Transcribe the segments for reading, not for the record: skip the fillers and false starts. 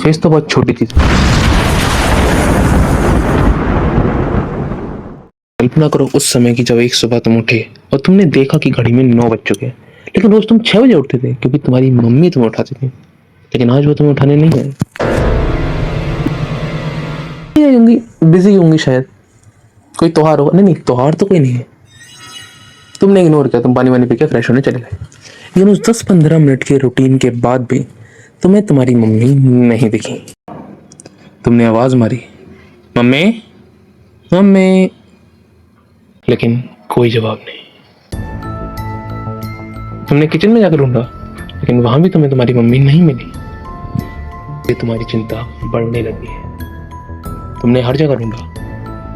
Face तो बहुत छोटी चीज। कल्पना करो उस समय की जब एक सुबह तुम उठे और तुमने देखा कि घड़ी में 9 बज चुके हैं, लेकिन रोज तुम 6 बजे उठते थे क्योंकि तुम्हारी मम्मी तुम्हें उठाती थी, लेकिन आज वो तुम्हें उठाने नहीं आए। होंगी, बिजी होंगी शायद, कोई त्योहार होगा। नहीं नहीं, त्योहार तो कोई नहीं है। तुमने इग्नोर किया, तुम पानी वानी पी के फ्रेश होने चले गए। लेकिन उस 10-15 मिनट के रूटीन के बाद भी तुम्हें तुम्हारी मम्मी नहीं दिखी। तुमने आवाज मारी, मम्मी मम्मी, लेकिन कोई जवाब नहीं। तुमने किचन में जाकर ढूंढा, लेकिन वहां भी तुम्हें तुम्हारी मम्मी नहीं मिली। ये तुम्हारी चिंता बढ़ने लगी है। तुमने हर जगह ढूंढा,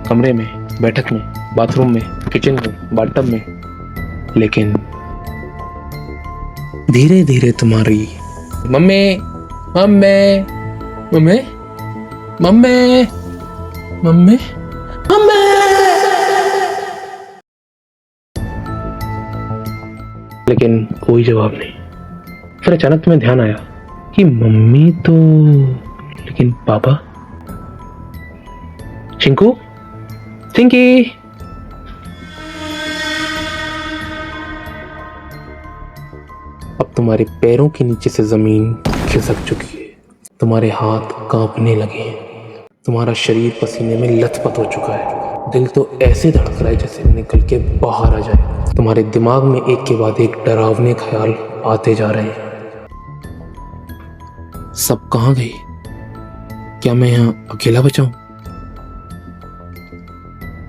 कमरे में, बैठक में, बाथरूम में, किचन में, बाथटब में, लेकिन धीरे धीरे तुम्हारी mummy mummy mummy mummy mummy mummy, लेकिन कोई जवाब नहीं। फिर अचानक तुम्हें ध्यान आया कि मम्मी तो, लेकिन पापा, चिंकू, चिंकी। अब तुम्हारे पैरों के नीचे से जमीन खिसक चुकी है, तुम्हारे हाथ कांपने लगे हैं, तुम्हारा शरीर पसीने में लथपथ हो चुका है, दिल तो ऐसे धड़क रहा है जैसे निकल के बाहर आ जाए। तुम्हारे दिमाग में एक के बाद एक डरावने ख्याल आते जा रहे हैं। सब कहाँ गए? क्या मैं यहाँ अकेला बचा हूं?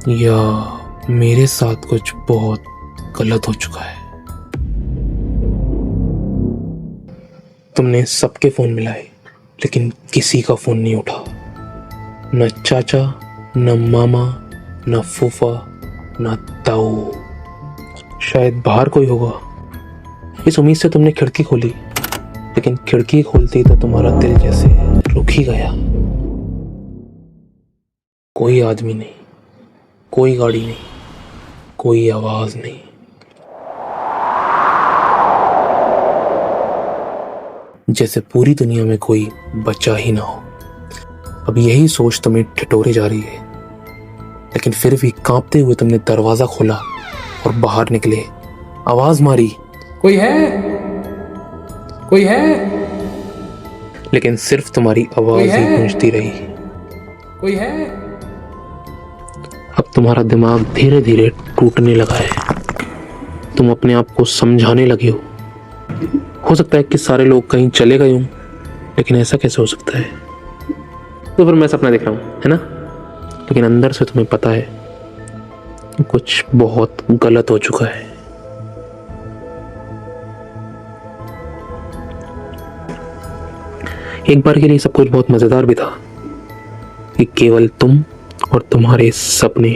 या मेरे साथ कुछ बहुत गलत हो चुका है? तुमने सबके फोन मिलाए, लेकिन किसी का फोन नहीं उठा। न चाचा, न मामा, न फूफा, न ताऊ। शायद बाहर कोई होगा। इस उम्मीद से तुमने खिड़की खोली, लेकिन खिड़की खोलते ही तो तुम्हारा दिल जैसे रुक ही गया। कोई आदमी नहीं, कोई गाड़ी नहीं, कोई आवाज नहीं। जैसे पूरी दुनिया में कोई बचा ही ना हो। अब यही सोच तुम्हें ठिठोरे जा रही है, लेकिन फिर भी कांपते हुए तुमने दरवाजा खोला और बाहर निकले। आवाज मारी, कोई है? कोई है? लेकिन सिर्फ तुम्हारी आवाज ही गूंजती रही। कोई है? अब तुम्हारा दिमाग धीरे धीरे टूटने लगा है। तुम अपने आप को समझाने लगे हो सकता है कि सारे लोग कहीं चले गए हों, लेकिन ऐसा कैसे हो सकता है? तो फिर मैं सपना देख रहा हूं, है ना? लेकिन अंदर से तुम्हें पता है कि कुछ बहुत गलत हो चुका है। एक बार के लिए सब कुछ बहुत मजेदार भी था कि केवल तुम और तुम्हारे सपने,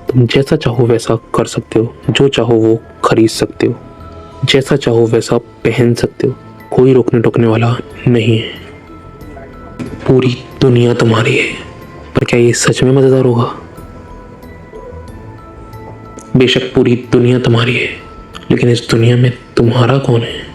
तुम जैसा चाहो वैसा कर सकते हो, जो चाहो वो खरीद सकते हो, जैसा चाहो वैसा पहन सकते हो, कोई रोकने टोकने वाला नहीं है। पूरी दुनिया तुम्हारी है। पर क्या ये सच में मजेदार होगा? बेशक पूरी दुनिया तुम्हारी है, लेकिन इस दुनिया में तुम्हारा कौन है?